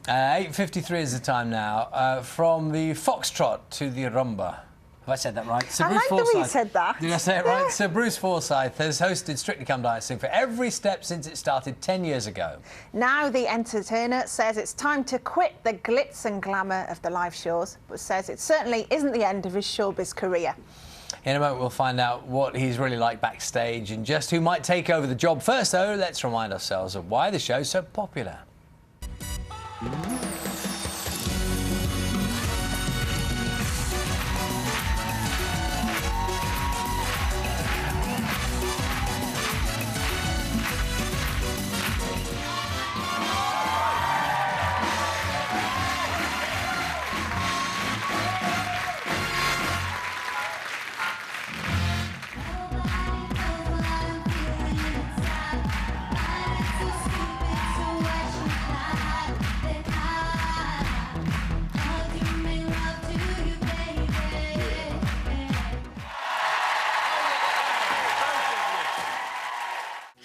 8:53 is the time now. From the foxtrot to the rumba. Have I said that right? I like the way you said that. Did I say it right? Sir Bruce Forsyth has hosted Strictly Come Dancing for every step since it started 10 years ago. Now the entertainer says it's time to quit the glitz and glamour of the live shows, but says it certainly isn't the end of his showbiz career. In a moment, we'll find out what he's really like backstage and just who might take over the job. First, though, let's remind ourselves of why the show's so popular.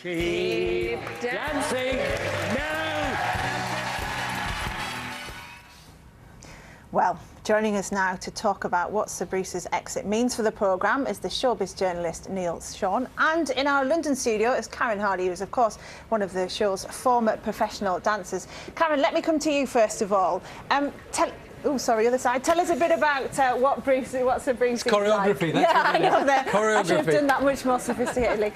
Keep dancing now! Well, joining us now to talk about what Sir Bruce's exit means for the programme is the showbiz journalist Neil Sean, and in our London studio is Karen Hardy, who is of course one of the show's former professional dancers. Karen, let me come to you first of all. Oh, sorry, other side. Tell us a bit about what Sir Bruce is choreography. Like. That's I know that. Choreography. I should have done that much more sophisticatedly.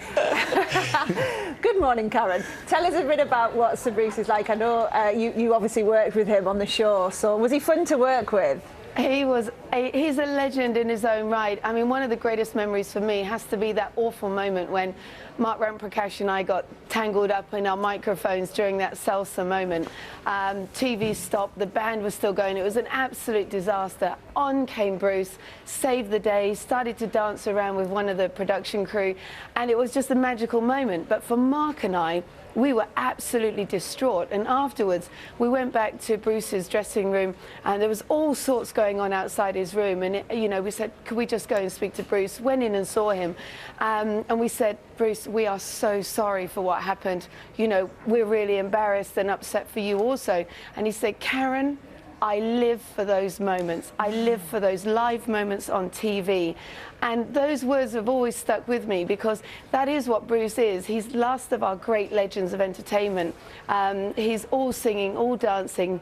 Good morning, Karen. Tell us a bit about what Sir Bruce is like. I know you obviously worked with him on the show, so was he fun to work with? He's a legend in his own right. I mean, one of the greatest memories for me has to be that awful moment when Mark Ramprakash and I got tangled up in our microphones during that salsa moment. TV stopped, the band was still going, it was an absolute disaster. On came Bruce, saved the day, started to dance around with one of the production crew, and it was just a magical moment. But for Mark and I, we were absolutely distraught, and afterwards we went back to Bruce's dressing room and there was all sorts going on outside his room, and we said, could we just go and speak to Bruce? Went in and saw him, and we said, Bruce, we are so sorry for what happened, we're really embarrassed and upset for you also. And he said, Karen, I live for those moments. I live for those live moments on TV. And those words have always stuck with me, because that is what Bruce is. He's last of our great legends of entertainment. He's all singing, all dancing,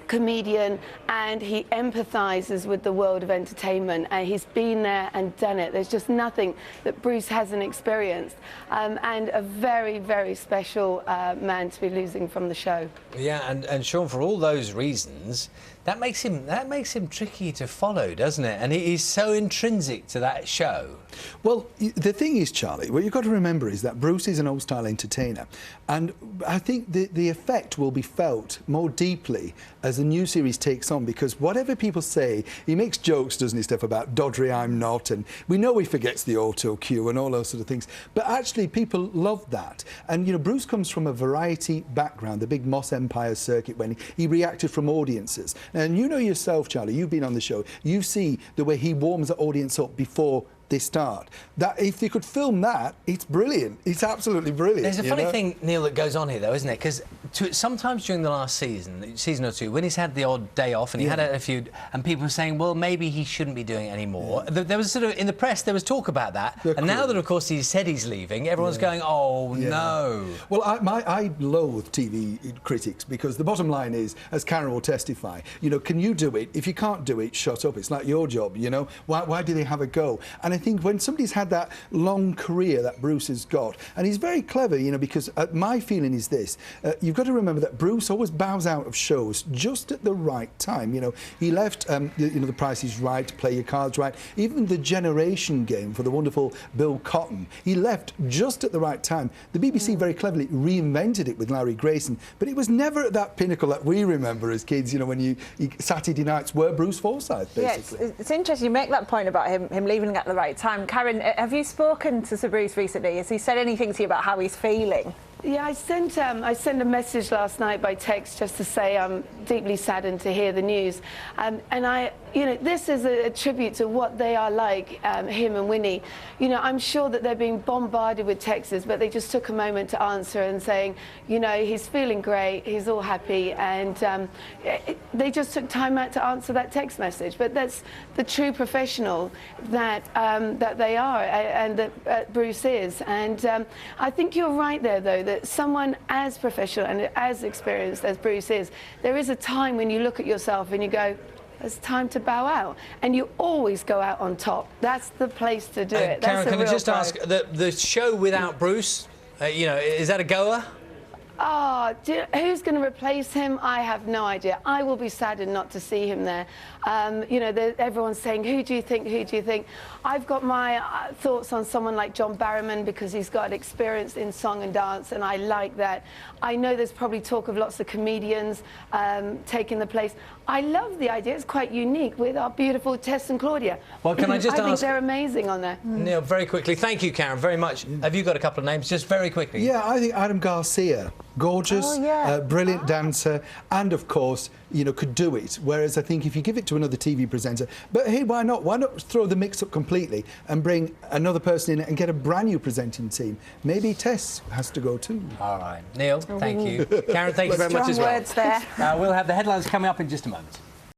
comedian, and he empathises with the world of entertainment, and he's been there and done it. There's just nothing that Bruce hasn't experienced, and a very, very special man to be losing from the show. Yeah, and Sean, for all those reasons, that makes him tricky to follow, doesn't it? And he's so intrinsic to that show. Well, the thing is, Charlie, what you've got to remember is that Bruce is an old-style entertainer, and I think the effect will be felt more deeply as the new series takes on, because whatever people say, he makes jokes, doesn't he, stuff about Doddery I'm not, and we know he forgets the auto cue and all those sort of things, but actually people love that. And, Bruce comes from a variety background, the big Moss Empire circuit, when he reacted from audiences. And you know yourself, Charlie, you've been on the show, you see the way he warms the audience up before they start. That if you could film that, it's brilliant. It's absolutely brilliant. There's a funny thing, Neil, that goes on here, though, isn't it? Because sometimes during the last season or two, when he's had the odd day off and he had a few, and people were saying, well, maybe he shouldn't be doing it anymore. Yeah. There was sort of, in the press, there was talk about that. And now that, of course, he said he's leaving, everyone's going, oh, no. Well, I loathe TV critics, because the bottom line is, as Karen will testify, can you do it? If you can't do it, shut up. It's not your job, Why do they have a go? And I think when somebody's had that long career that Bruce has got, and he's very clever, because my feeling is this, you've got to remember that Bruce always bows out of shows just at the right time. He left, The Price is Right, Play Your Cards Right, even the Generation Game for the wonderful Bill Cotton, he left just at the right time. The BBC very cleverly reinvented it with Larry Grayson, but it was never at that pinnacle that we remember as kids, when Saturday nights were Bruce Forsyth, basically. Yeah, it's interesting you make that point about him leaving at the right time. Karen, have you spoken to Sir Bruce recently? Has he said anything to you about how he's feeling? Yeah, I sent a message last night by text just to say I'm deeply saddened to hear the news, and this is a tribute to what they are like, him and Winnie. I'm sure that they're being bombarded with texts, but they just took a moment to answer and saying, he's feeling great, he's all happy, and they just took time out to answer that text message. But that's the true professional that they are, and that Bruce is. And I think you're right there, though, that someone as professional and as experienced as Bruce is, there is a time when you look at yourself and you go, it's time to bow out, and you always go out on top. That's the place to do it. Karen, can I just ask, the show without Bruce, is that a goer? Oh, who's going to replace him? I have no idea. I will be saddened not to see him there. Everyone's saying, who do you think, who do you think? I've got my thoughts on someone like John Barrowman because he's got experience in song and dance, and I like that. I know there's probably talk of lots of comedians taking the place. I love the idea. It's quite unique with our beautiful Tess and Claudia. Well, can I just ask... I think they're amazing on there. Neil, very quickly. Thank you, Karen, very much. Have you got a couple of names? Just very quickly. Yeah, I think Adam Garcia. Gorgeous, brilliant dancer, and of course, could do it. Whereas I think if you give it to another TV presenter, but hey, why not? Why not throw the mix up completely and bring another person in and get a brand new presenting team? Maybe Tess has to go too. All right, Neil, thank you. Karen, thank you very much as well. Strong words there. We'll have the headlines coming up in just a moment.